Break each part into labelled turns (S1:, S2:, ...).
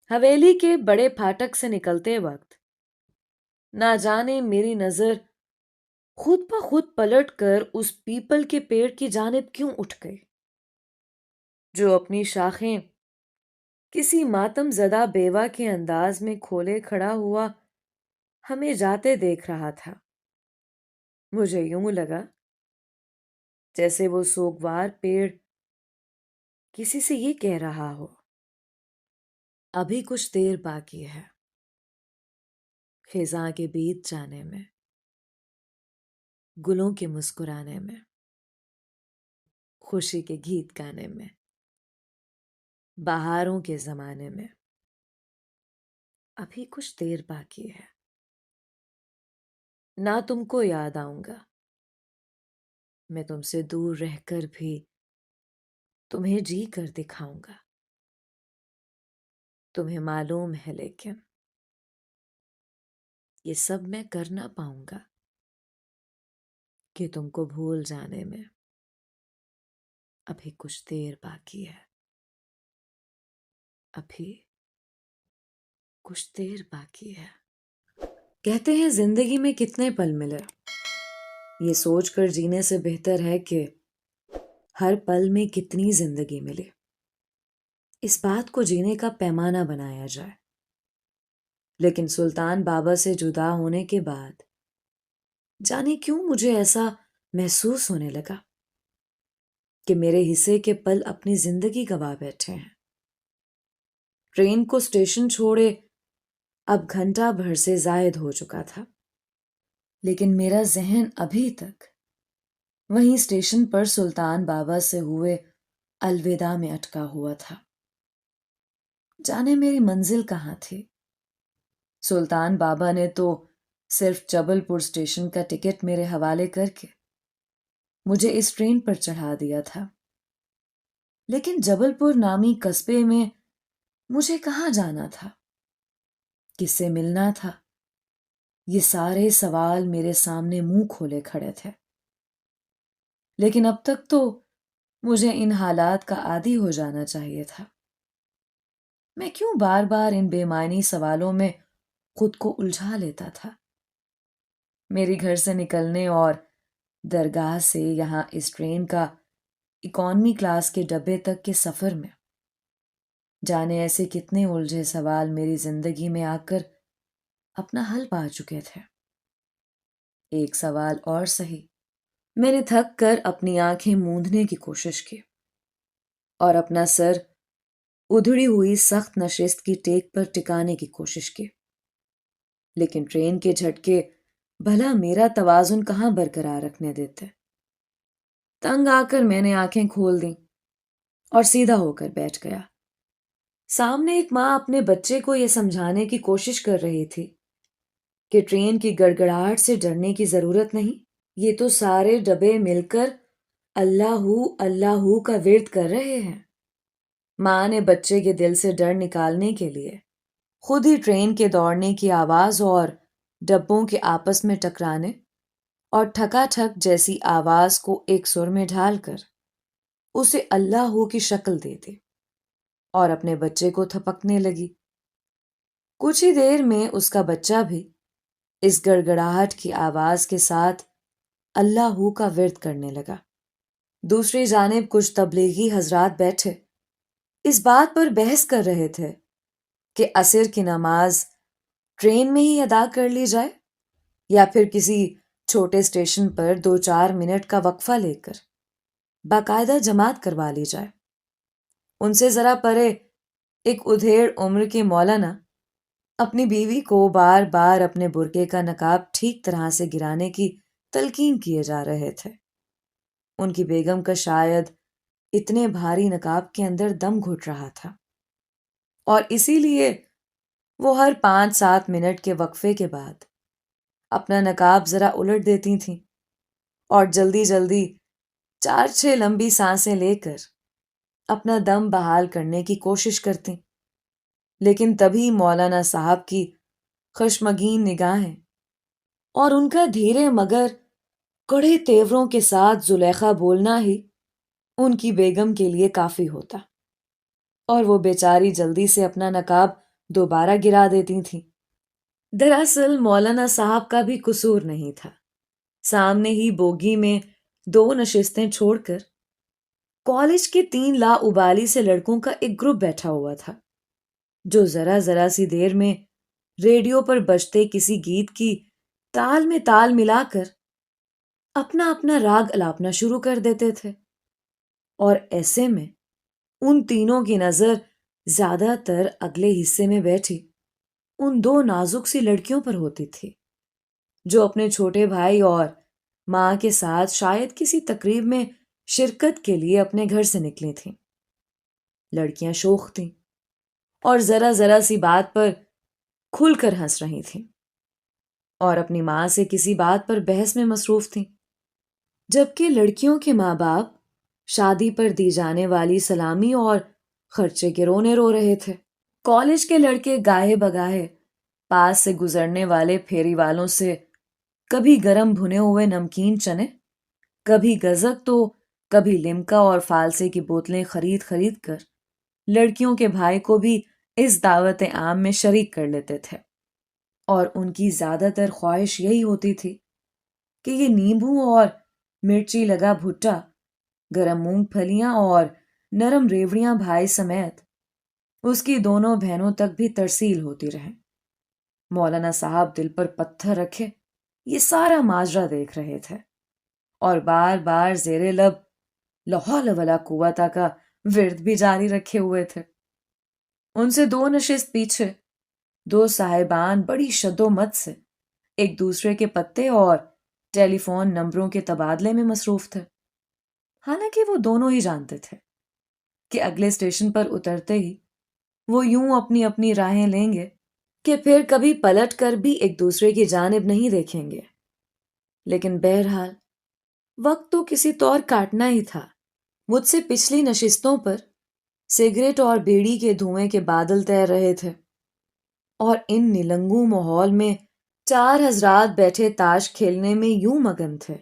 S1: حویلی کے بڑے پھاٹک سے نکلتے وقت نہ جانے میری نظر خود بخود پلٹ کر اس پیپل کے پیڑ کی جانب کیوں اٹھ گئی جو اپنی شاخیں کسی ماتم زدہ بیوہ کے انداز میں کھولے کھڑا ہوا ہمیں جاتے دیکھ رہا تھا۔ مجھے یوں لگا جیسے وہ سوگوار پیڑ کسی سے یہ کہہ رہا ہو، ابھی کچھ دیر باقی ہے خزاں کے بیت جانے میں، گلوں کے مسکرانے میں، خوشی کے گیت گانے میں، بہاروں کے زمانے میں، ابھی کچھ دیر باقی ہے۔ نہ تم کو یاد آؤں گا، میں تم سے دور رہ کر بھی تمہیں جی کر دکھاؤں گا۔ تمہیں معلوم ہے لیکن یہ سب میں کر نہ پاؤں گا کہ تم کو بھول جانے میں ابھی کچھ دیر باقی ہے، ابھی کچھ دیر باقی ہے۔ کہتے ہیں زندگی میں کتنے پل ملے، یہ سوچ کر جینے سے بہتر ہے کہ ہر پل میں کتنی زندگی ملے، اس بات کو جینے کا پیمانہ بنایا جائے۔ لیکن سلطان بابا سے جدا ہونے کے بعد جانے کیوں مجھے ایسا محسوس ہونے لگا کہ میرے حصے کے پل اپنی زندگی گوا بیٹھے ہیں۔ ٹرین کو اسٹیشن چھوڑے اب گھنٹہ بھر سے زائد ہو چکا تھا، لیکن میرا ذہن ابھی تک وہیں اسٹیشن پر سلطان بابا سے ہوئے الوداع میں اٹکا ہوا تھا۔ جانے میری منزل کہاں تھی؟ سلطان بابا نے تو صرف جبل پور اسٹیشن کا ٹکٹ میرے حوالے کر کے مجھے اس ٹرین پر چڑھا دیا تھا، لیکن جبل پور نامی قصبے میں مجھے کہاں جانا تھا، کس سے ملنا تھا؟ یہ سارے سوال میرے سامنے منہ کھولے کھڑے تھے، لیکن اب تک تو مجھے ان حالات کا عادی ہو جانا چاہیے تھا۔ میں کیوں بار بار ان بے معنی سوالوں میں خود کو الجھا لیتا تھا؟ میری گھر سے نکلنے اور درگاہ سے یہاں اس ٹرین کا اکانومی کلاس کے ڈبے تک کے سفر میں جانے ایسے کتنے الجھے سوال میری زندگی میں آ کر اپنا حل پا چکے تھے۔ ایک سوال اور سہی، میں نے تھک کر اپنی آنکھیں موندنے کی کوشش کی اور اپنا سر ادھڑی ہوئی سخت نشست کی ٹیک پر ٹکانے کی کوشش کی، لیکن ٹرین کے جھٹکے بھلا میرا توازن کہاں برقرار رکھنے دیتے۔ تنگ آ کر میں نے آنکھیں کھول دیں اور سیدھا ہو کر بیٹھ گیا۔ سامنے ایک ماں اپنے بچے کو یہ سمجھانے کی کوشش کر رہی تھی کہ ٹرین کی گڑگڑاہٹ سے ڈرنے کی ضرورت نہیں، یہ تو سارے ڈبے مل کر اللہ اللہ کا ورد کر رہے ہیں۔ ماں نے بچے کے دل سے ڈر نکالنے کے لیے خود ہی ٹرین کے دوڑنے کی آواز اور ڈبوں کے آپس میں ٹکرانے اور ٹھکا ٹھک جیسی آواز کو ایک سر میں ڈھال کر اسے اللہ کی شکل دے دی اور اپنے بچے کو تھپکنے لگی۔ کچھ ہی دیر میں اس کا بچہ بھی اس گڑگڑاہٹ کی آواز کے ساتھ اللہ کا ورد کرنے لگا۔ دوسری جانب کچھ تبلیغی حضرات بیٹھے اس بات پر بحث کر رہے تھے کہ عصر کی نماز ٹرین میں ہی ادا کر لی جائے یا پھر کسی چھوٹے اسٹیشن پر 2-4 منٹ کا وقفہ لے کر باقاعدہ جماعت کروا لی جائے۔ ان سے ذرا پرے ایک ادھیڑ عمر کے مولانا اپنی بیوی کو بار بار اپنے برقعے کا نقاب ٹھیک طرح سے گرانے کی تلقین کیے جا رہے تھے۔ ان کی بیگم کا شاید اتنے بھاری نقاب کے اندر دم گھٹ رہا تھا اور اسی لیے وہ ہر 5-7 منٹ کے وقفے کے بعد اپنا نقاب ذرا الٹ دیتی تھیں اور جلدی جلدی 4-6 لمبی سانسیں لے کر اپنا دم بحال کرنے کی کوشش کرتیں، لیکن تبھی مولانا صاحب کی خشمگین نگاہیں اور ان کا دھیرے مگر کڑے تیوروں کے ساتھ زلیخا بولنا ہی ان کی بیگم کے لیے کافی ہوتا اور وہ بیچاری جلدی سے اپنا نقاب دوبارہ گرا دیتی تھیں۔ دراصل مولانا صاحب کا بھی قصور نہیں تھا۔ سامنے ہی بوگی میں 2 نشستیں چھوڑ کر کالج کے 3 لا ابالی سے لڑکوں کا ایک گروپ بیٹھا ہوا تھا، جو ذرا ذرا سی دیر میں ریڈیو پر بجتے کسی گیت کی تال میں تال ملا کر اپنا اپنا راگ الاپنا شروع کر دیتے تھے، اور ایسے میں ان تینوں کی نظر زیادہ تر اگلے حصے میں بیٹھی ان 2 نازک سی لڑکیوں پر ہوتی تھی، جو اپنے چھوٹے بھائی اور ماں کے ساتھ شاید کسی تقریب میں شرکت کے لیے اپنے گھر سے نکلی تھیں۔ لڑکیاں شوخ تھیں اور ذرا ذرا سی بات پر کھل کر ہنس رہی تھیں، اور اپنی ماں سے کسی بات پر بحث میں مصروف تھیں، جبکہ لڑکیوں کے ماں باپ شادی پر دی جانے والی سلامی اور خرچے کے رونے رو رہے تھے۔ کالج کے لڑکے گاہے بگاہے پاس سے گزرنے والے پھیری والوں سے کبھی گرم بھنے ہوئے نمکین چنے، کبھی گزک تو کبھی لمکا اور فالسے کی بوتلیں خرید خرید کر لڑکیوں کے بھائی کو بھی اس دعوت عام میں شریک کر لیتے تھے، اور ان کی زیادہ تر خواہش یہی ہوتی تھی کہ یہ نیمبو اور مرچی لگا بھٹا، گرم مونگ پھلیاں اور نرم ریوڑیاں بھائی سمیت اس کی دونوں بہنوں تک بھی ترسیل ہوتی رہے۔ مولانا صاحب دل پر پتھر رکھے یہ سارا ماجرا دیکھ رہے تھے، اور بار بار زیر لب لا حول ولا قوت کا ورد بھی جاری رکھے ہوئے تھے۔ ان سے 2 نشست پیچھے 2 صاحبان بڑی شد و مت سے ایک دوسرے کے پتے اور ٹیلی فون نمبروں کے تبادلے میں مصروف تھے، حالانکہ وہ دونوں ہی جانتے تھے کہ اگلے اسٹیشن پر اترتے ہی وہ یوں اپنی اپنی راہیں لیں گے کہ پھر کبھی پلٹ کر بھی ایک دوسرے کی جانب نہیں دیکھیں گے۔ لیکن بہرحال وقت تو کسی طور کاٹنا ہی تھا۔ مجھ سے پچھلی نشستوں پر سگریٹ اور بیڑی کے دھوئیں کے بادل تیر رہے تھے، اور ان نلنگو ماحول میں 4 حضرات بیٹھے تاش کھیلنے میں یوں مگن تھے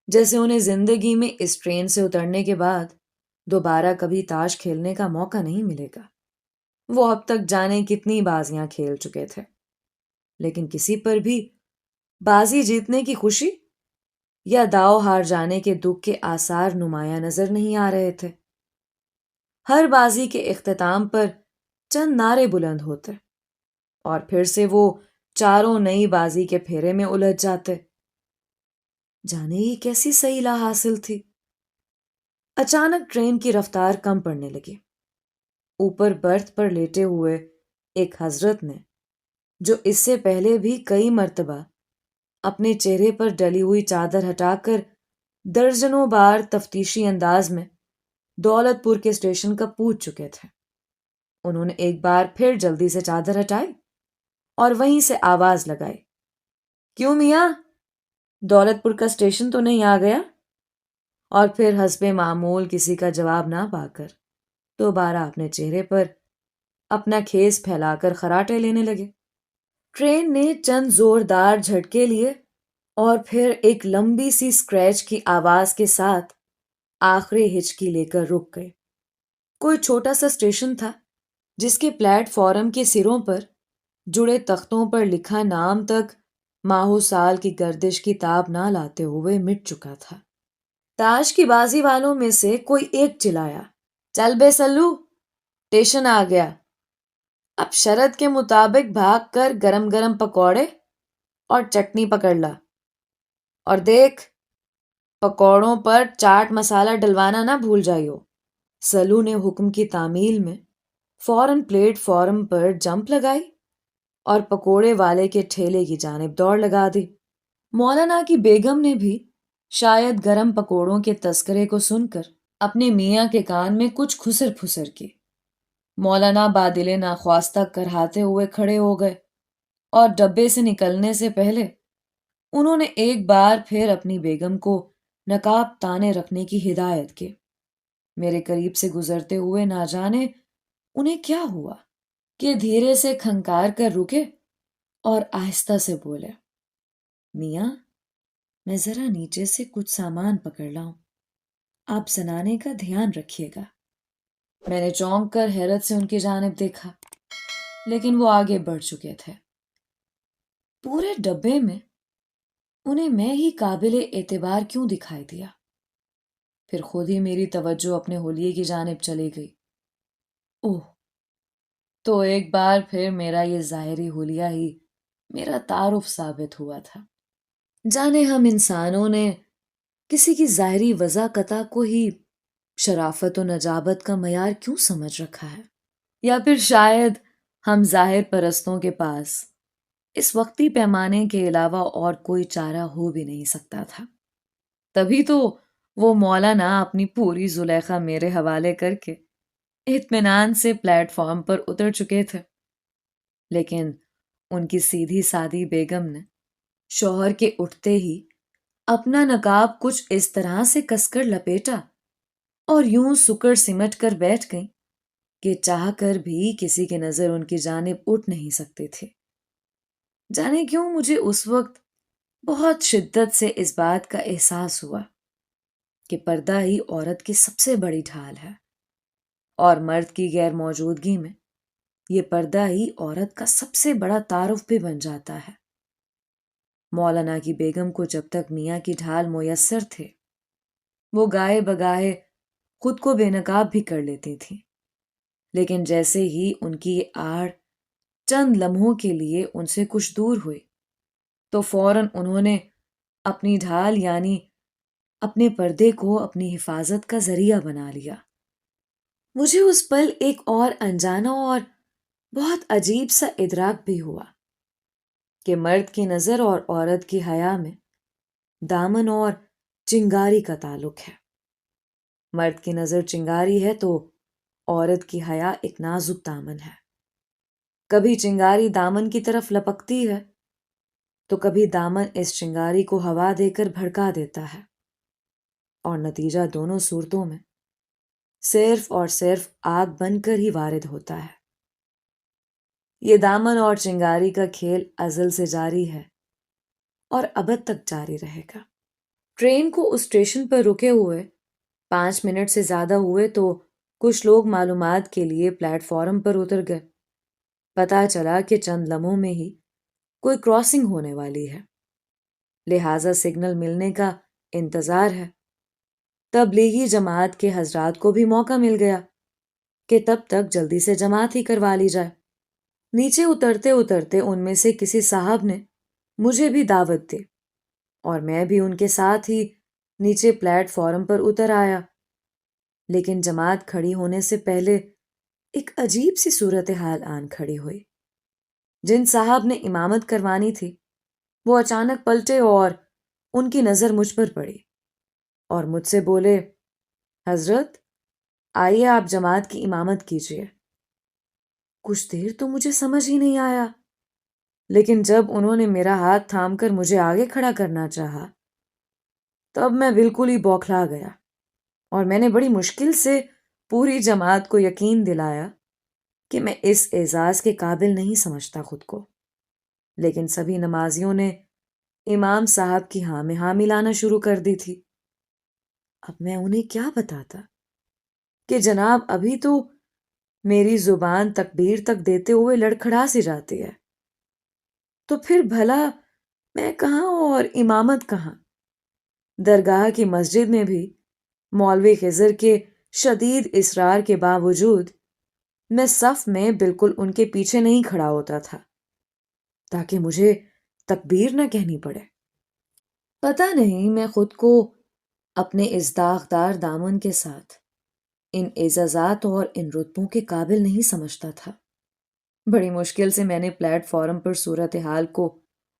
S1: جیسے انہیں زندگی میں اس ٹرین سے اترنے کے بعد دوبارہ کبھی تاش کھیلنے کا موقع نہیں ملے گا۔ وہ اب تک جانے کتنی بازیاں کھیل چکے تھے، لیکن کسی پر بھی بازی جیتنے کی خوشی یا داؤ ہار جانے کے دکھ کے آثار نمایاں نظر نہیں آ رہے تھے۔ ہر بازی کے اختتام پر چند نعرے بلند ہوتے، اور پھر سے وہ چاروں نئی بازی کے پھیرے میں الجھ جاتے۔ جانے یہ کیسی سیلا حاصل تھی۔ اچانک ٹرین کی رفتار کم پڑنے لگی۔ اوپر برتھ پر لیٹے ہوئے ایک حضرت نے، جو اس سے پہلے بھی کئی مرتبہ اپنے چہرے پر ڈلی ہوئی چادر ہٹا کر درجنوں بار تفتیشی انداز میں دولت پور کے اسٹیشن کا پوچھ چکے تھے، انہوں نے ایک بار پھر جلدی سے چادر ہٹائی اور وہیں سے آواز لگائی، کیوں میاں، دولت پور کا اسٹیشن تو نہیں آ گیا؟ اور پھر حسب معمول کسی کا جواب نہ پا کر دوبارہ اپنے چہرے پر اپنا کھیس پھیلا کر خراٹے لینے لگے۔ ٹرین نے چند زوردار جھٹکے لیے اور پھر ایک لمبی سی اسکریچ کی آواز کے ساتھ آخری ہچکی لے کر رک گئے۔ کوئی چھوٹا سا اسٹیشن تھا جس کے پلیٹ فارم کے سروں پر جڑے تختوں پر لکھا نام تک ماہ و سال کی گردش کی تاب نہ لاتے ہوئے مٹ چکا تھا۔ تاش کی بازی والوں میں سے کوئی ایک چلایا، چل بے سلو، اسٹیشن آ گیا، اب شرط کے مطابق بھاگ کر گرم گرم پکوڑے اور چٹنی پکڑ لا، اور دیکھ پکوڑوں پر چاٹ مسالہ ڈلوانا نہ بھول جائیو۔ سلو نے حکم کی تعمیل میں فوراً پلیٹ فارم پر جمپ لگائی اور پکوڑے والے کے ٹھیلے کی جانب دوڑ لگا دی۔ مولانا کی بیگم نے بھی شاید گرم پکوڑوں کے تذکرے کو سن کر اپنے میاں کے کان میں کچھ خسر پھسر کی۔ مولانا بادل ناخواستہ کرہاتے ہوئے کھڑے ہو گئے، اور ڈبے سے نکلنے سے پہلے انہوں نے ایک بار پھر اپنی بیگم کو نقاب تانے رکھنے کی ہدایت کی۔ میرے قریب سے گزرتے ہوئے نہ جانے انہیں کیا ہوا کہ دھیرے سے کھنکار کر رکے اور آہستہ سے بولے، میاں، میں ذرا نیچے سے کچھ سامان پکڑ لاؤں، آپ زنانے کا دھیان رکھیے گا۔ میں نے چونک کر حیرت سے ان کی جانب دیکھا۔ لیکن وہ آگے بڑھ چکے تھے۔ پورے ڈبے میں انہیں میں ہی قابل اعتبار کیوں دکھائی دیا؟ پھر خود ہی میری توجہ اپنے حلیے کی جانب چلی گئی۔ اوہ، تو ایک بار پھر میرا یہ ظاہری حلیہ ہی میرا تعارف ثابت ہوا تھا۔ جانے ہم انسانوں نے کسی کی ظاہری وضاحت کو ہی شرافت و نجابت کا معیار کیوں سمجھ رکھا ہے؟ یا پھر شاید ہم ظاہر پرستوں کے پاس اس وقتی پیمانے کے علاوہ اور کوئی چارہ ہو بھی نہیں سکتا تھا۔ تبھی تو وہ مولانا اپنی پوری زلیخا میرے حوالے کر کے اطمینان سے پلیٹ فارم پر اتر چکے تھے۔ لیکن ان کی سیدھی سادی بیگم نے شوہر کے اٹھتے ہی اپنا نقاب کچھ اس طرح سے کس کر لپیٹا اور یوں سکڑ سمٹ کر بیٹھ گئی کہ چاہ کر بھی کسی کی نظر ان کی جانب اٹھ نہیں سکتے تھے۔ جانے کیوں مجھے اس وقت بہت شدت سے اس بات کا احساس ہوا کہ پردہ ہی عورت کی سب سے بڑی ڈھال ہے، اور مرد کی غیر موجودگی میں یہ پردہ ہی عورت کا سب سے بڑا تعارف بھی بن جاتا ہے۔ مولانا کی بیگم کو جب تک میاں کی ڈھال میسر تھے، وہ گائے بگائے خود کو بے نقاب بھی کر لیتی تھی، لیکن جیسے ہی ان کی آڑ چند لمحوں کے لیے ان سے کچھ دور ہوئی تو فوراً انہوں نے اپنی ڈھال یعنی اپنے پردے کو اپنی حفاظت کا ذریعہ بنا لیا۔ مجھے اس پل ایک اور انجانا اور بہت عجیب سا ادراک بھی ہوا کہ مرد کی نظر اور عورت کی حیا میں دامن اور چنگاری کا تعلق ہے۔ مرد کی نظر چنگاری ہے تو عورت کی حیا ایک نازک دامن ہے۔ کبھی چنگاری دامن کی طرف لپکتی ہے تو کبھی دامن اس چنگاری کو ہوا دے کر بھڑکا دیتا ہے، اور نتیجہ دونوں صورتوں میں صرف اور صرف آگ بن کر ہی وارد ہوتا ہے۔ یہ دامن اور چنگاری کا کھیل ازل سے جاری ہے اور ابد تک جاری رہے گا۔ ٹرین کو اس اسٹیشن پر رکے ہوئے 5 منٹ سے زیادہ ہوئے تو کچھ لوگ معلومات کے لیے پلیٹ فارم پر اتر گئے۔ پتہ چلا کہ چند لمحوں میں ہی کوئی کراسنگ ہونے والی ہے، لہٰذا سگنل ملنے کا انتظار ہے۔ تبلیغی جماعت کے حضرات کو بھی موقع مل گیا کہ تب تک جلدی سے جماعت ہی کروا لی جائے۔ نیچے اترتے اترتے ان میں سے کسی صاحب نے مجھے بھی دعوت دی اور میں بھی ان کے ساتھ ہی نیچے پلیٹ فارم پر اتر آیا، لیکن جماعت کھڑی ہونے سے پہلے ایک عجیب سی صورتحال آن کھڑی ہوئی۔ جن صاحب نے امامت کروانی تھی وہ اچانک پلٹے اور ان کی نظر مجھ پر پڑی اور مجھ سے بولے، حضرت آئیے آپ جماعت کی امامت کیجیے۔ کچھ دیر تو مجھے سمجھ ہی نہیں آیا، لیکن جب انہوں نے میرا ہاتھ تھام کر مجھے آگے کھڑا کرنا چاہا تب میں بالکل ہی بوکھلا گیا، اور میں نے بڑی مشکل سے پوری جماعت کو یقین دلایا کہ میں اس اعزاز کے قابل نہیں سمجھتا خود کو۔ لیکن سبھی نمازیوں نے امام صاحب کی ہاں میں ہاں ملانا شروع کر دی تھی۔ اب میں انہیں کیا بتاتا کہ جناب ابھی تو میری زبان تکبیر تک دیتے ہوئے لڑکھڑا سی جاتی ہے، تو پھر بھلا میں کہاں اور امامت کہاں؟ درگاہ کی مسجد میں بھی مولوی خضر کے شدید اصرار کے باوجود میں صف میں بالکل ان کے پیچھے نہیں کھڑا ہوتا تھا تاکہ مجھے تکبیر نہ کہنی پڑے۔ پتہ نہیں میں خود کو اپنے اس داغدار دامن کے ساتھ ان اعزازات اور ان رتبوں کے قابل نہیں سمجھتا تھا۔ بڑی مشکل سے میں نے پلیٹ فارم پر صورتحال کو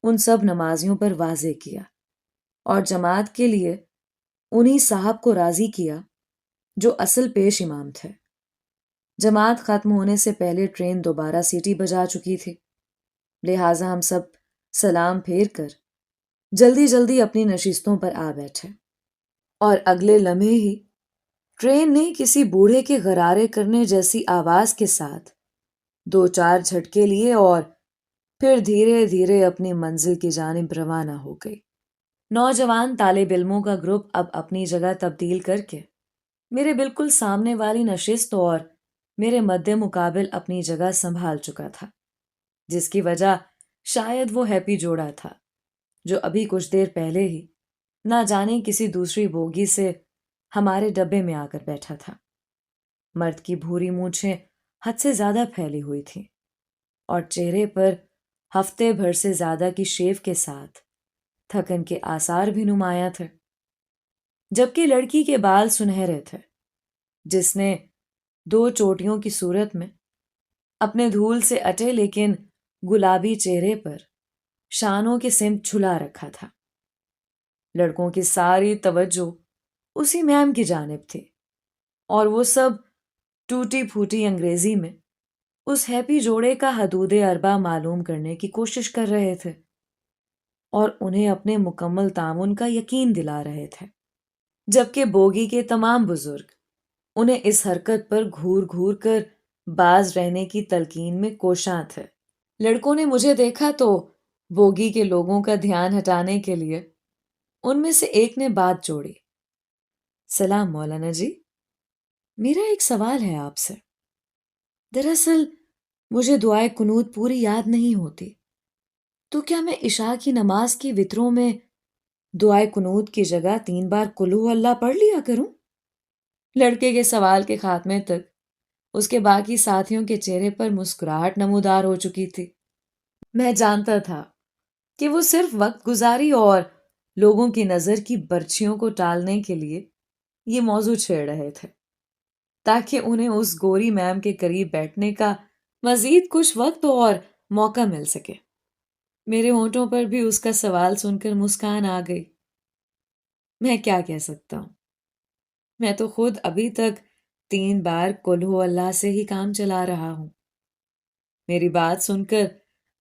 S1: ان سب نمازیوں پر واضح کیا اور جماعت کے لیے انہی صاحب کو راضی کیا جو اصل پیش امام تھے۔ جماعت ختم ہونے سے پہلے ٹرین دوبارہ سیٹی بجا چکی تھی، لہٰذا ہم سب سلام پھیر کر جلدی جلدی اپنی نشستوں پر آ بیٹھے، اور اگلے لمحے ہی ٹرین نے کسی بوڑھے کے غرارے کرنے جیسی آواز کے ساتھ 2-4 جھٹکے لیے اور پھر دھیرے دھیرے اپنی منزل کی جانب روانہ ہو گئی۔ نوجوان طالب علموں کا گروپ اب اپنی جگہ تبدیل کر کے میرے بالکل سامنے والی نشست اور میرے مد مقابل اپنی جگہ سنبھال چکا تھا، جس کی وجہ شاید وہ ہیپی جوڑا تھا جو ابھی کچھ دیر پہلے ہی نہ جانے کسی دوسری بوگی سے ہمارے ڈبے میں آ کر بیٹھا تھا۔ مرد کی بھوری مونچھیں حد سے زیادہ پھیلی ہوئی تھیں اور چہرے پر ہفتے بھر سے زیادہ کی شیو کے ساتھ تھکن کے آثار بھی نمایاں تھے، جبکہ لڑکی کے بال سنہرے تھے، جس نے 2 چوٹیوں کی صورت میں اپنے دھول سے اٹے لیکن گلابی چہرے پر شانوں کے سمت جھلا رکھا تھا۔ لڑکوں کی ساری توجہ اسی میم کی جانب تھی اور وہ سب ٹوٹی پھوٹی انگریزی میں اس ہیپی جوڑے کا حدود اربا معلوم کرنے کی کوشش کر رہے تھے اور انہیں اپنے مکمل تعاون کا یقین دلا رہے تھے، جبکہ بوگی کے تمام بزرگ انہیں اس حرکت پر گھور گھور کر باز رہنے کی تلقین میں کوشاں تھے۔ لڑکوں نے مجھے دیکھا تو بوگی کے لوگوں کا دھیان ہٹانے کے لیے ان میں سے ایک نے بات جوڑی، سلام مولانا جی، میرا ایک سوال ہے آپ سے۔ دراصل مجھے دعائے قنوت پوری یاد نہیں ہوتی، تو کیا میں عشاء کی نماز کی وتروں میں دعائے قنوت کی جگہ 3 بار قل ہو اللہ پڑھ لیا کروں؟ لڑکے کے سوال کے خاتمے تک اس کے باقی ساتھیوں کے چہرے پر مسکراہٹ نمودار ہو چکی تھی۔ میں جانتا تھا کہ وہ صرف وقت گزاری اور لوگوں کی نظر کی برچھیوں کو ٹالنے کے لیے یہ موضوع چھیڑ رہے تھے تاکہ انہیں اس گوری میم کے قریب بیٹھنے کا مزید کچھ وقت اور موقع مل سکے۔ میرے ہونٹوں پر بھی اس کا سوال سن کر مسکان آ گئی۔ میں کیا کہہ سکتا ہوں، میں تو خود ابھی تک 3 بار قل ہو اللہ سے ہی کام چلا رہا ہوں۔ میری بات سن کر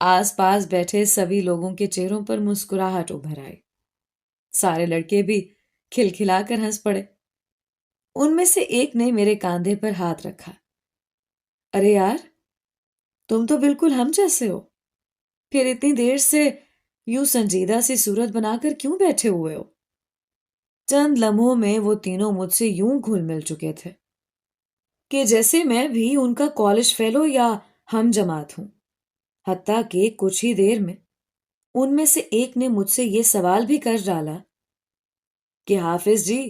S1: آس پاس بیٹھے سبھی لوگوں کے چہروں پر مسکراہٹ ابھر آئی۔ سارے لڑکے بھی کھلکھلا کر ہنس پڑے۔ ان میں سے ایک نے میرے کاندھے پر ہاتھ رکھا۔ ارے یار، تم تو بالکل ہم جیسے ہو، پھر اتنی دیر سے یوں سنجیدہ سی صورت بنا کر کیوں بیٹھے ہوئے ہو؟ چند لمحوں میں وہ تینوں مجھ سے یوں گھل مل چکے تھے کہ جیسے میں بھی ان کا کالج فیلو یا ہم جماعت ہوں۔ حتیٰ کہ کچھ ہی دیر میں ان میں سے ایک نے مجھ سے یہ سوال بھی کر ڈالا کہ حافظ جی،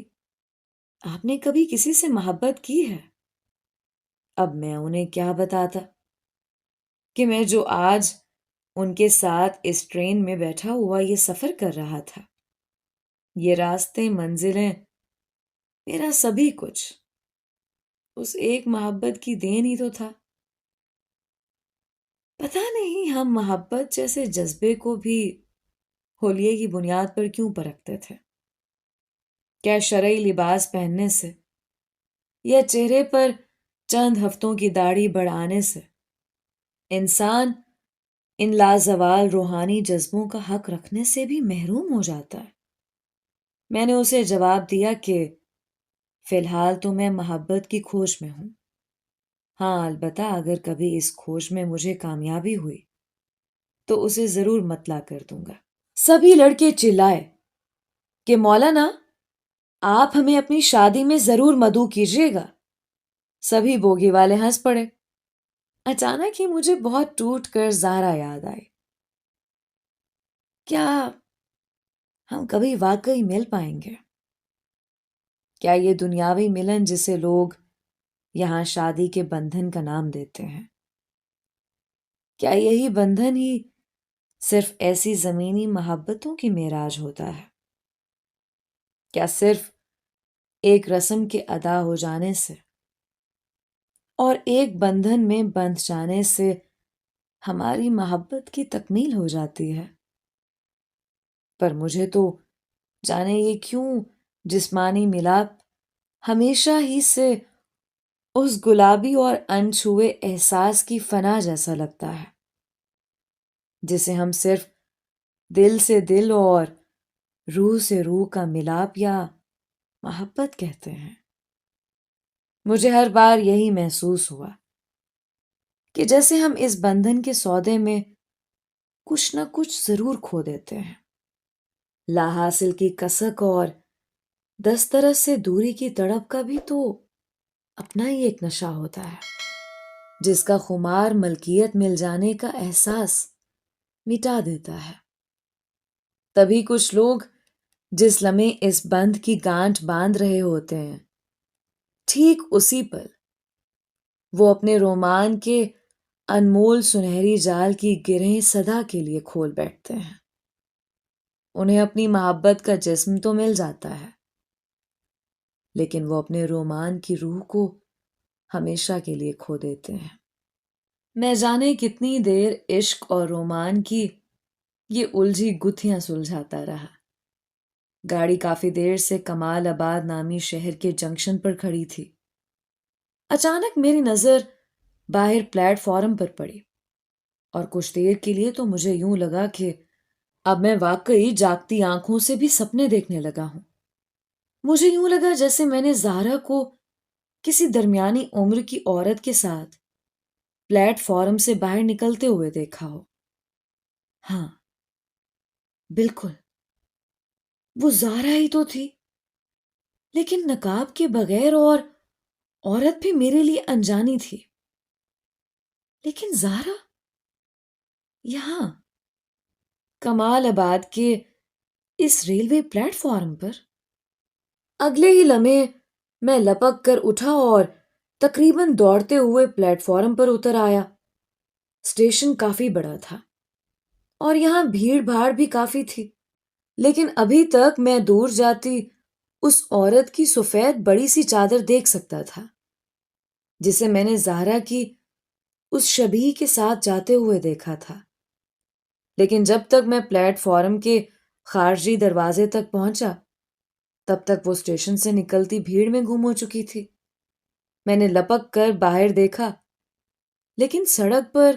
S1: آپ نے کبھی کسی سے محبت کی ہے؟ اب میں انہیں کیا بتاتا کہ میں جو آج ان کے ساتھ اس ٹرین میں بیٹھا ہوا یہ سفر کر رہا تھا، یہ راستے، منزلیں، میرا سبھی کچھ اس ایک محبت کی دین ہی تو تھا۔ پتہ نہیں ہم محبت جیسے جذبے کو بھی حلیے کی بنیاد پر کیوں پرکھتے تھے؟ کیا شرعی لباس پہننے سے یا چہرے پر چند ہفتوں کی داڑھی بڑھانے سے انسان ان لازوال روحانی جذبوں کا حق رکھنے سے بھی محروم ہو جاتا ہے؟ میں نے اسے جواب دیا کہ فی الحال تو میں محبت کی کھوج میں ہوں، ہاں البتہ اگر کبھی اس کھوج میں مجھے کامیابی ہوئی تو اسے ضرور مطلع کر دوں گا۔ سبھی لڑکے چلائے کہ مولانا، آپ ہمیں اپنی شادی میں ضرور مدعو کیجیے گا۔ سبھی بوگی والے ہنس پڑے۔ اچانک ہی مجھے بہت ٹوٹ کر زہرا یاد آئی۔ کیا ہم کبھی واقعی مل پائیں گے؟ کیا یہ دنیاوی ملن جسے لوگ یہاں شادی کے بندھن کا نام دیتے ہیں، کیا یہی بندھن ہی صرف ایسی زمینی محبتوں کی معراج ہوتا ہے؟ کیا صرف ایک رسم کے ادا ہو جانے سے اور ایک بندھن میں بندھ جانے سے ہماری محبت کی تکمیل ہو جاتی ہے؟ پر مجھے تو جانے یہ کیوں جسمانی ملاپ ہمیشہ ہی سے اس گلابی اور انچھوئے احساس کی فنا جیسا لگتا ہے جسے ہم صرف دل سے دل اور روح سے روح کا ملاپ یا محبت کہتے ہیں۔ مجھے ہر بار یہی محسوس ہوا کہ جیسے ہم اس بندھن کے سودے میں کچھ نہ کچھ ضرور کھو دیتے ہیں۔ لا حاصل کی کسک اور دسترس سے دوری کی تڑپ کا بھی تو اپنا ہی ایک نشہ ہوتا ہے۔ جس کا خمار ملکیت مل جانے کا احساس مٹا دیتا ہے۔ تبھی کچھ لوگ جس لمحے اس بند کی گانٹھ باندھ رہے ہوتے ہیں، ٹھیک اسی پل وہ اپنے رومان کے انمول سنہری جال کی گرہیں سدا کے لیے کھول بیٹھتے ہیں۔ انہیں اپنی محبت کا جسم تو مل جاتا ہے، لیکن وہ اپنے رومان کی روح کو ہمیشہ کے لیے کھو دیتے ہیں۔ میں جانے کتنی دیر عشق اور رومان کی یہ الجھی گتھیاں سلجھاتا رہا۔ گاڑی کافی دیر سے کمال آباد نامی شہر کے جنکشن پر کھڑی تھی۔ اچانک میری نظر باہر پلیٹ فارم پر پڑی، اور کچھ دیر کے لیے تو مجھے یوں لگا کہ اب میں واقعی جاگتی آنکھوں سے بھی سپنے دیکھنے لگا ہوں۔ مجھے یوں لگا جیسے میں نے زہرا کو کسی درمیانی عمر کی عورت کے ساتھ پلیٹ فارم سے باہر نکلتے ہوئے دیکھا ہو۔ ہاں، بالکل، وہ زہرا ہی تو تھی، لیکن نقاب کے بغیر، اور عورت بھی میرے لیے انجانی تھی۔ لیکن زہرا یہاں کمال آباد کے اس ریلوے پلیٹ فارم پر۔ اگلے ہی لمحے میں لپک کر اٹھا اور تقریباً دوڑتے ہوئے پلیٹ فارم پر اتر آیا۔ اسٹیشن کافی بڑا تھا اور یہاں بھیڑ بھاڑ بھی کافی تھی، لیکن ابھی تک میں دور جاتی اس عورت کی سفید بڑی سی چادر دیکھ سکتا تھا جسے میں نے زہرا کی اس شبیہ کے ساتھ جاتے ہوئے دیکھا تھا۔ لیکن جب تک میں پلیٹ فارم کے خارجی دروازے تک پہنچا، تب تک وہ اسٹیشن سے نکلتی بھیڑ میں گم ہو چکی تھی۔ میں نے لپک کر باہر دیکھا، لیکن سڑک پر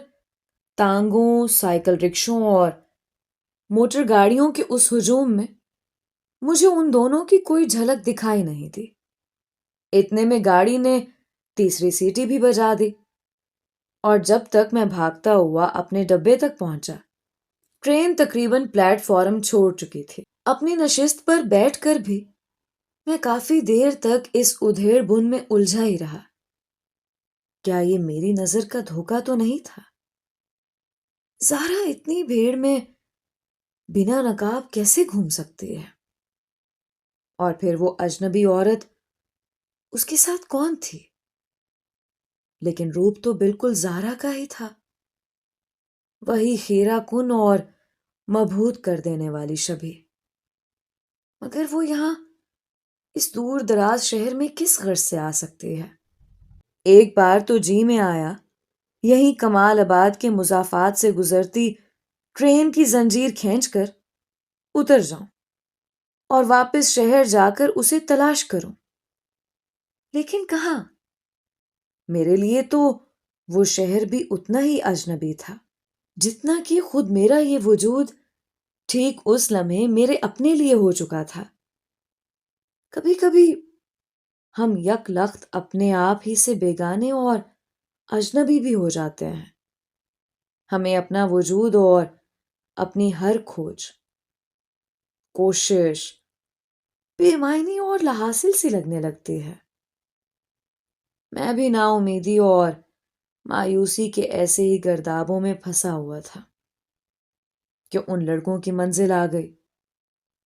S1: تانگوں، سائیکل رکشوں اور موٹر گاڑیوں کے اس ہجوم میں مجھے ان دونوں کی کوئی جھلک دکھائی نہیں دی۔ اتنے میں گاڑی نے تیسری سیٹی بھی بجا دی، اور جب تک میں بھاگتا ہوا اپنے ڈبے تک پہنچا، ٹرین تقریباً پلیٹ فارم چھوڑ چکی تھی۔ اپنی نشست پر بیٹھ کر بھی میں کافی دیر تک اس ادھیڑ بن میں الجھا ہی رہا۔ کیا یہ میری نظر کا دھوکہ تو نہیں تھا؟ زہرا اتنی بھیڑ میں بنا نقاب کیسے گھوم سکتی ہے؟ اور پھر وہ اجنبی عورت، اس کے ساتھ کون تھی؟ لیکن روپ تو بالکل زہرا کا ہی تھا، وہی خیرہ کن اور مبہوت کر دینے والی شبیہ۔ مگر وہ یہاں اس دور دراز شہر میں کس غرض سے آ سکتی ہے؟ ایک بار تو جی میں آیا یہیں کمال آباد کے مضافات سے گزرتی ٹرین کی زنجیر کھینچ کر اتر جاؤں اور واپس شہر جا کر اسے تلاش کروں، لیکن کہاں؟ میرے لیے تو وہ شہر بھی اتنا ہی اجنبی تھا جتنا کہ خود میرا یہ وجود ٹھیک اس لمحے میرے اپنے لیے ہو چکا تھا۔ کبھی کبھی ہم یک لخت اپنے آپ ہی سے بیگانے اور اجنبی بھی ہو جاتے ہیں۔ ہمیں اپنا وجود اور اپنی ہر کھوج، کوشش بے معنی اور لاحاصل سی لگنے لگتی ہے۔ میں بھی نا امیدی اور مایوسی کے ایسے ہی گردابوں میں پھنسا ہوا تھا کہ ان لڑکوں کی منزل آ گئی،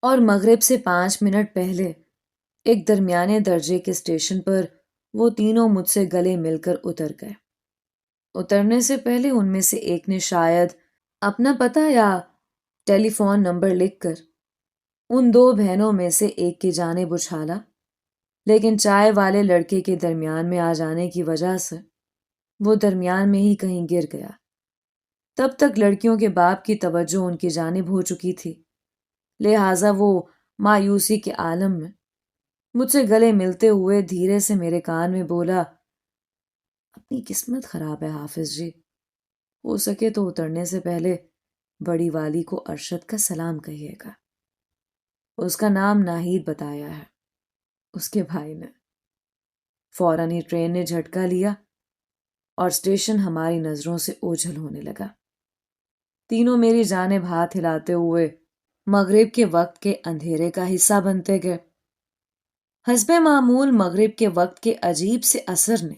S1: اور مغرب سے 5 منٹ پہلے ایک درمیانے درجے کے اسٹیشن پر وہ تینوں مجھ سے گلے مل کر اتر گئے۔ اترنے سے پہلے ان میں سے ایک نے شاید اپنا پتہ یا ٹیلی فون نمبر لکھ کر ان 2 بہنوں میں سے ایک کی جانب اچھالا، لیکن چائے والے لڑکے کے درمیان میں آ جانے کی وجہ سے وہ درمیان میں ہی کہیں گر گیا۔ تب تک لڑکیوں کے باپ کی توجہ ان کی جانب ہو چکی تھی، لہٰذا وہ مایوسی کے عالم میں مجھ سے گلے ملتے ہوئے دھیرے سے میرے کان میں بولا، اپنی قسمت خراب ہے حافظ جی، ہو سکے تو اترنے سے پہلے بڑی والی کو ارشد کا سلام کہیے گا۔ اس کا نام ناہید بتایا ہے، اس کے بھائی نے۔ فوراً ہی ٹرین نے جھٹکا لیا اور اسٹیشن ہماری نظروں سے اوجھل ہونے لگا۔ تینوں میری جانب ہاتھ ہلاتے ہوئے مغرب کے وقت کے اندھیرے کا حصہ بنتے گئے۔ حسب معمول مغرب کے وقت کے عجیب سے اثر نے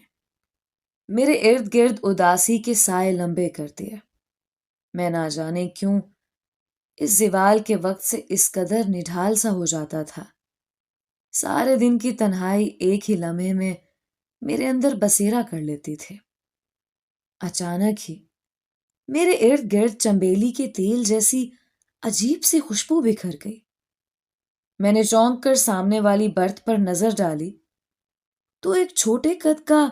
S1: میرے ارد گرد اداسی کے سائے لمبے کر دیے۔ میں نہ جانے کیوں اس زوال کے وقت سے اس قدر نڈھال سا ہو جاتا تھا۔ سارے دن کی تنہائی ایک ہی لمحے میں میرے اندر بسیرا کر لیتی تھی۔ اچانک ہی میرے ارد گرد چنبیلی کے تیل جیسی عجیب سی خوشبو بکھر گئی۔ میں نے چونک کر سامنے والی برتھ پر نظر ڈالی تو ایک چھوٹے قد کا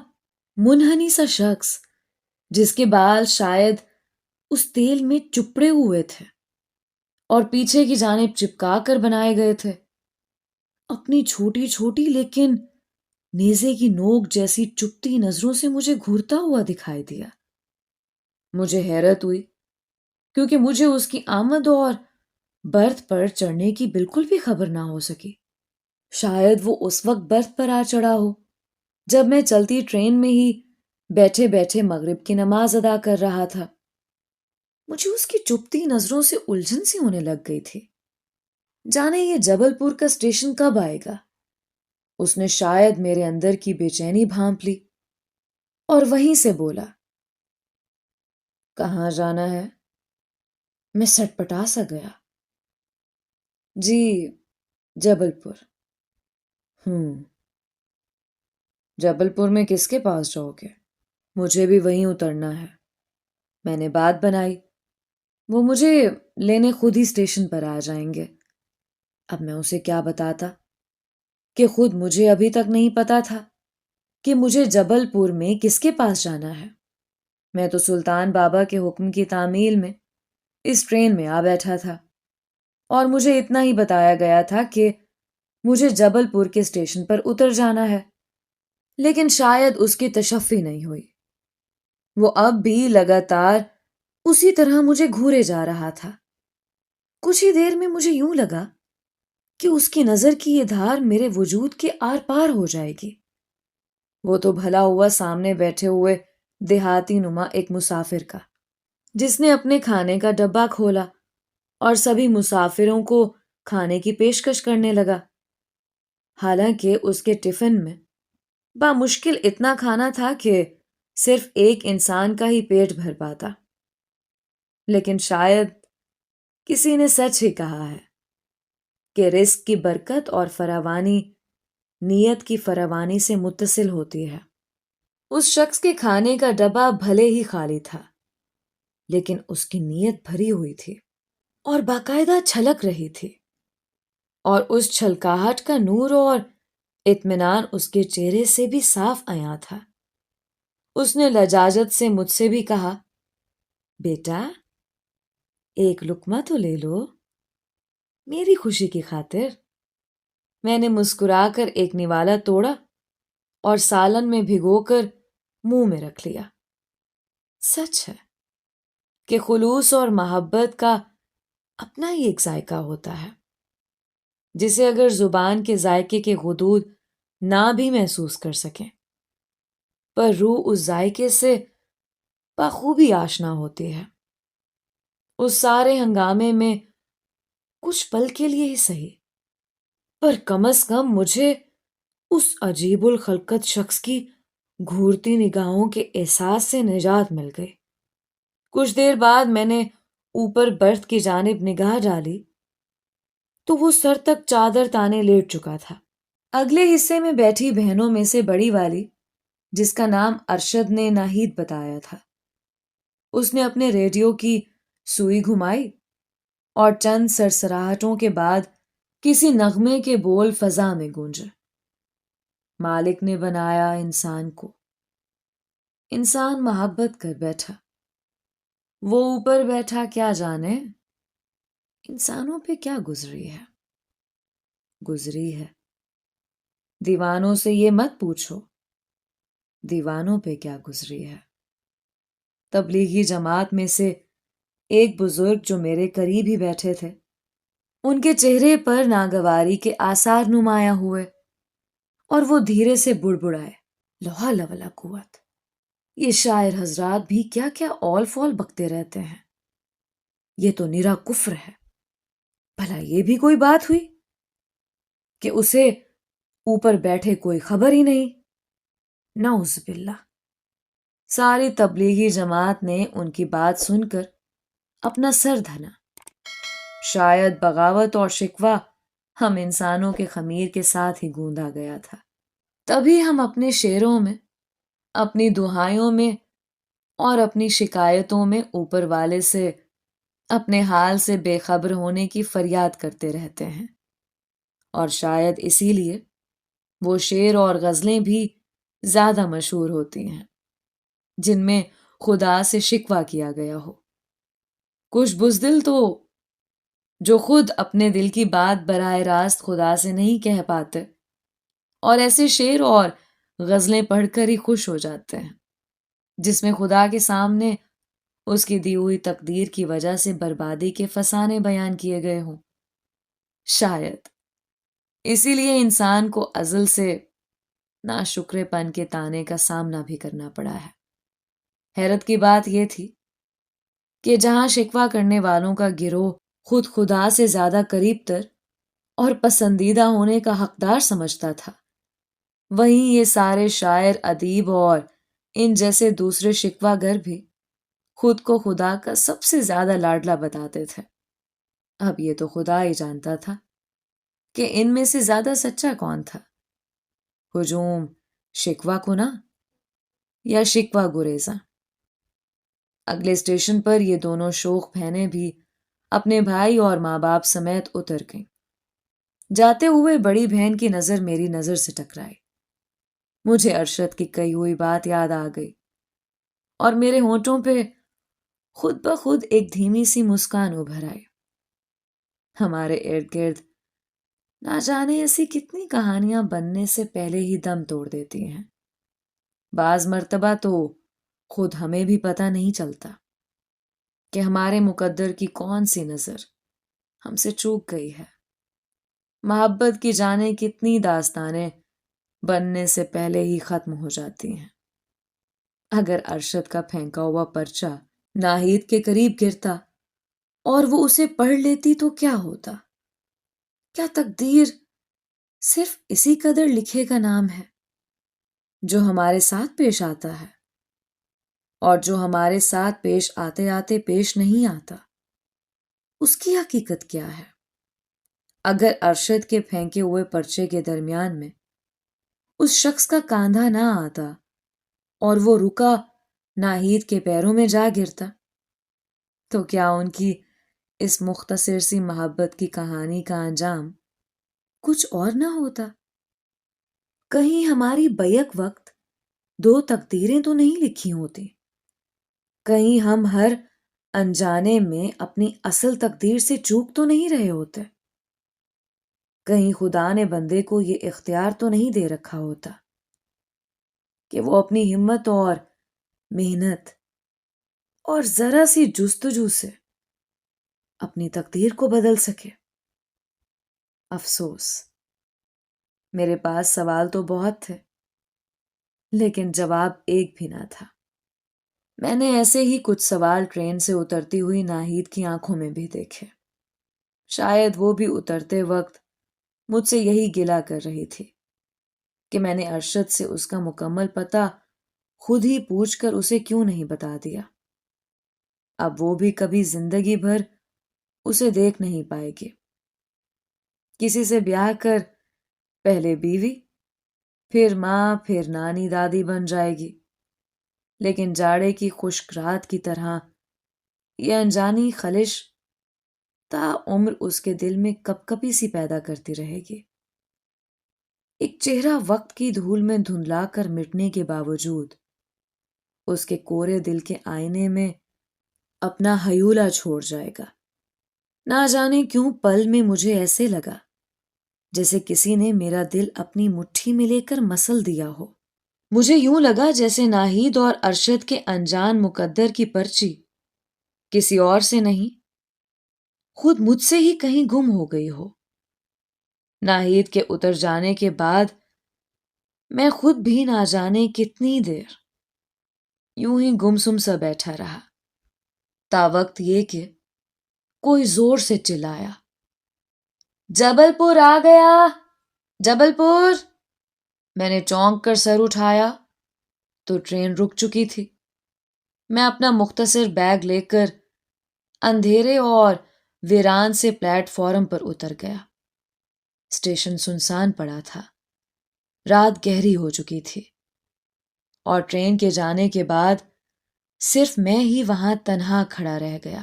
S1: منحنی سا شخص، جس کے بال شاید اس تیل میں چپڑے ہوئے تھے اور پیچھے کی جانب چپکا کر بنائے گئے تھے، اپنی چھوٹی چھوٹی لیکن نیزے کی نوک جیسی چپتی نظروں سے مجھے گھورتا ہوا دکھائی دیا۔ مجھے حیرت ہوئی کیونکہ مجھے اس کی آمد اور برتھ پر چڑھنے کی بالکل بھی خبر نہ ہو سکی۔ شاید وہ اس وقت برتھ پر آ چڑھا ہو جب میں چلتی ٹرین میں ہی بیٹھے بیٹھے مغرب کی نماز ادا کر رہا تھا۔ مجھے اس کی چپتی نظروں سے الجھن سی ہونے لگ گئی تھی، جانے یہ جبل پور کا اسٹیشن کب آئے گا۔ اس نے شاید میرے اندر کی بے چینی بھانپ لی اور وہیں سے بولا، کہاں جانا ہے؟ میں سٹپٹا سا گیا۔ جی، جبل پور۔ جبل پور میں کس کے پاس جاؤ گے؟ مجھے بھی وہیں اترنا ہے۔ میں نے بات بنائی، وہ مجھے لینے خود ہی اسٹیشن پر آ جائیں گے۔ اب میں اسے کیا بتاتا کہ خود مجھے ابھی تک نہیں پتا تھا کہ مجھے جبل پور میں کس کے پاس جانا ہے۔ میں تو سلطان بابا کے حکم کی تعمیل میں اس ٹرین میں آ بیٹھا تھا اور مجھے اتنا ہی بتایا گیا تھا کہ مجھے جبل پور کے اسٹیشن پر اتر جانا ہے، لیکن شاید اس کی تشفی نہیں ہوئی۔ وہ اب بھی لگاتار اسی طرح مجھے گھورے جا رہا تھا۔ کچھ ہی دیر میں مجھے یوں لگا کہ اس کی نظر کی یہ دھار میرے وجود کے آر پار ہو جائے گی۔ وہ تو بھلا ہوا سامنے بیٹھے ہوئے دیہاتی نما ایک مسافر کا، جس نے اپنے کھانے کا ڈبہ کھولا اور سبھی مسافروں کو کھانے کی پیشکش کرنے لگا۔ حالانکہ اس کے ٹفن میں بامشکل اتنا کھانا تھا کہ صرف ایک انسان کا ہی پیٹ بھر پاتا، لیکن شاید کسی نے سچ ہی کہا ہے کہ رزق کی برکت اور فراوانی نیت کی فراوانی سے متصل ہوتی ہے۔ اس شخص کے کھانے کا ڈبہ بھلے ہی خالی تھا، لیکن اس کی نیت بھری ہوئی تھی اور باقاعدہ چھلک رہی تھی، اور اس چھلکاہٹ کا نور اور اطمینان اس کے چہرے سے بھی صاف عیاں تھا۔ اس نے لجاجت سے مجھ سے بھی کہا، بیٹا ایک لقمہ تو لے لو میری خوشی کی خاطر۔ میں نے مسکرا کر ایک نوالا توڑا اور سالن میں بھگو کر منہ میں رکھ لیا۔ سچ ہے کہ خلوص اور محبت کا اپنا ہی ایک ذائقہ ہوتا ہے، جسے اگر زبان کے ذائقے کے حدود نہ بھی محسوس کر سکیں، پر روح اس ذائقے سے بخوبی آشنا ہوتی ہے۔ اس سارے ہنگامے میں کچھ پل کے لیے ہی صحیح، پر کم از کم مجھے اس عجیب الخلقت شخص کی گھورتی نگاہوں کے احساس سے نجات مل گئی۔ کچھ دیر بعد میں نے اوپر برتھ کی جانب نگاہ ڈالی تو وہ سر تک چادر تانے لیٹ چکا تھا۔ اگلے حصے میں بیٹھی بہنوں میں سے بڑی والی، جس کا نام ارشد نے ناہید بتایا تھا، اس نے اپنے ریڈیو کی سوئی گھمائی اور چند سرسراہٹوں کے بعد کسی نغمے کے بول فضا میں گونجے، مالک نے بنایا انسان کو، انسان محبت کر بیٹھا، وہ اوپر بیٹھا کیا جانے انسانوں پہ کیا گزری ہے۔ گزری ہے دیوانوں سے یہ مت پوچھو، دیوانوں پہ کیا گزری ہے۔ تبلیغی جماعت میں سے ایک بزرگ جو میرے قریب ہی بیٹھے تھے، ان کے چہرے پر ناگواری کے آثار نمایاں ہوئے اور وہ دھیرے سے بڑبڑائے، لا حول ولا قوت، یہ شاعر حضرات بھی کیا کیا اول فول بکتے رہتے ہیں، یہ تو نرا کفر ہے۔ بھلا یہ بھی کوئی بات ہوئی کہ اسے اوپر بیٹھے کوئی خبر ہی نہیں، نعوذ باللہ۔ ساری تبلیغی جماعت نے ان کی بات سن کر اپنا سر دھنا۔ شاید بغاوت اور شکوہ ہم انسانوں کے خمیر کے ساتھ ہی گوندا گیا تھا۔ تبھی ہم اپنے شعروں میں، اپنی دہائیوں میں اور اپنی شکایتوں میں اوپر والے سے اپنے حال سے بے خبر ہونے کی فریاد کرتے رہتے ہیں، اور شاید اسی لیے وہ شعر اور غزلیں بھی زیادہ مشہور ہوتی ہیں جن میں خدا سے شکوہ کیا گیا ہو۔ کچھ بزدل تو جو خود اپنے دل کی بات براہ راست خدا سے نہیں کہہ پاتے اور ایسے شعر اور غزلیں پڑھ کر ہی خوش ہو جاتے ہیں جس میں خدا کے سامنے اس کی دی ہوئی تقدیر کی وجہ سے بربادی کے فسانے بیان کیے گئے ہوں۔ شاید اسی لیے انسان کو ازل سے ناشکرے پن کے طعنے کا سامنا بھی کرنا پڑا ہے۔ حیرت کی بات یہ تھی کہ جہاں شکوہ کرنے والوں کا گروہ خود خدا سے زیادہ قریب تر اور پسندیدہ ہونے کا حقدار سمجھتا تھا، وہیں یہ سارے شاعر، ادیب اور ان جیسے دوسرے شکوہ گر بھی خود کو خدا کا سب سے زیادہ لاڈلا بتاتے تھے۔ اب یہ تو خدا ہی جانتا تھا کہ ان میں سے زیادہ سچا کون تھا، ہجوم شکوہ کنا یا شکوہ گریزاں۔ اگلے اسٹیشن پر یہ دونوں شوخ بہنیں بھی اپنے بھائی اور ماں باپ سمیت اتر گئیں۔ جاتے ہوئے بڑی بہن کی نظر میری نظر سے ٹکرائی۔ مجھے ارشد کی کہی ہوئی بات یاد آ گئی اور میرے ہونٹوں پہ خود بخود ایک دھیمی سی مسکان ابھر آئی۔ ہمارے ارد گرد نہ جانے ایسی کتنی کہانیاں بننے سے پہلے ہی دم توڑ دیتی ہیں۔ بعض مرتبہ تو خود ہمیں بھی پتہ نہیں چلتا کہ ہمارے مقدر کی کون سی نظر ہم سے چوک گئی ہے۔ محبت کی جانے کتنی داستانیں بننے سے پہلے ہی ختم ہو جاتی ہیں۔ اگر ارشد کا پھینکا ہوا پرچہ ناہید کے قریب گرتا اور وہ اسے پڑھ لیتی تو کیا ہوتا؟ کیا تقدیر صرف اسی قدر لکھے کا نام ہے جو ہمارے ساتھ پیش آتا ہے، اور جو ہمارے ساتھ پیش آتے آتے پیش نہیں آتا، اس کی حقیقت کیا ہے؟ اگر ارشد کے پھینکے ہوئے پرچے کے درمیان میں اس شخص کا کاندھا نہ آتا اور وہ رکا ناہید کے پیروں میں جا گرتا، تو کیا ان کی اس مختصر سی محبت کی کہانی کا انجام کچھ اور نہ ہوتا؟ کہیں ہماری بیک وقت دو تقدیریں تو نہیں لکھی ہوتی؟ کہیں ہم ہر انجانے میں اپنی اصل تقدیر سے چوک تو نہیں رہے ہوتے؟ کہیں خدا نے بندے کو یہ اختیار تو نہیں دے رکھا ہوتا کہ وہ اپنی ہمت اور محنت اور ذرا سی جستجو سے اپنی تقدیر کو بدل سکے؟ افسوس، میرے پاس سوال تو بہت تھے لیکن جواب ایک بھی نہ تھا۔ میں نے ایسے ہی کچھ سوال ٹرین سے اترتی ہوئی ناہید کی آنکھوں میں بھی دیکھے۔ شاید وہ بھی اترتے وقت مجھ سے یہی گلہ کر رہی تھی کہ میں نے ارشد سے اس کا مکمل پتہ خود ہی پوچھ کر اسے کیوں نہیں بتا دیا۔ اب وہ بھی کبھی زندگی بھر اسے دیکھ نہیں پائے گی۔ کسی سے بیاہ کر پہلے بیوی، پھر ماں، پھر نانی دادی بن جائے گی، لیکن جاڑے کی خشک رات کی طرح یہ انجانی خلش تا عمر اس کے دل میں کپ کپی سی پیدا کرتی رہے گی۔ ایک چہرہ وقت کی دھول میں دھندلا کر مٹنے کے باوجود اس کے کورے دل کے آئینے میں اپنا ہیولہ چھوڑ جائے گا۔ نہ جانے کیوں پل میں مجھے ایسے لگا جیسے کسی نے میرا دل اپنی مٹھی میں لے کر مسل دیا ہو۔ مجھے یوں لگا جیسے ناہید اور ارشد کے انجان مقدر کی پرچی کسی اور سے نہیں، خود مجھ سے ہی کہیں گم ہو گئی ہو۔ ناہید کے اتر جانے کے بعد میں خود بھی نہ جانے کتنی دیر یوں ہی گمسم سا بیٹھا رہا، تا وقت یہ کہ کوئی زور سے چلایا، جبل پور آ گیا، جبل پور۔ میں نے چونک کر سر اٹھایا تو ٹرین رک چکی تھی۔ میں اپنا مختصر بیگ لے کر اندھیرے اور ویران سے پلیٹ فارم پر اتر گیا۔ اسٹیشن سنسان پڑا تھا، رات گہری ہو چکی تھی، اور ٹرین کے جانے کے بعد صرف میں ہی وہاں تنہا کھڑا رہ گیا۔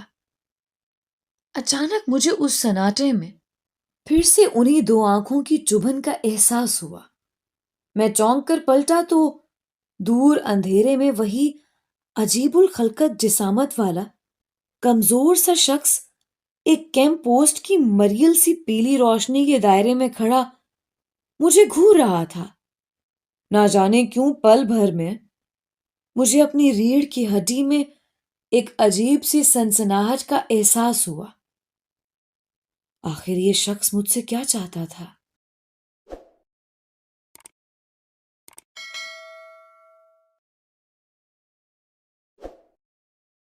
S1: اچانک مجھے اس سناٹے میں پھر سے انہی دو آنکھوں کی چبھن کا احساس ہوا۔ میں چونک کر پلٹا تو دور اندھیرے میں وہی عجیب الخلقت جسامت والا کمزور سا شخص ایک کیمپ پوسٹ کی مریل سی پیلی روشنی کے دائرے میں کھڑا مجھے گھور رہا تھا۔ نہ جانے کیوں پل بھر میں مجھے اپنی ریڑھ کی ہڈی میں ایک عجیب سی سنسناہٹ کا احساس ہوا۔ آخر یہ شخص مجھ سے کیا چاہتا تھا؟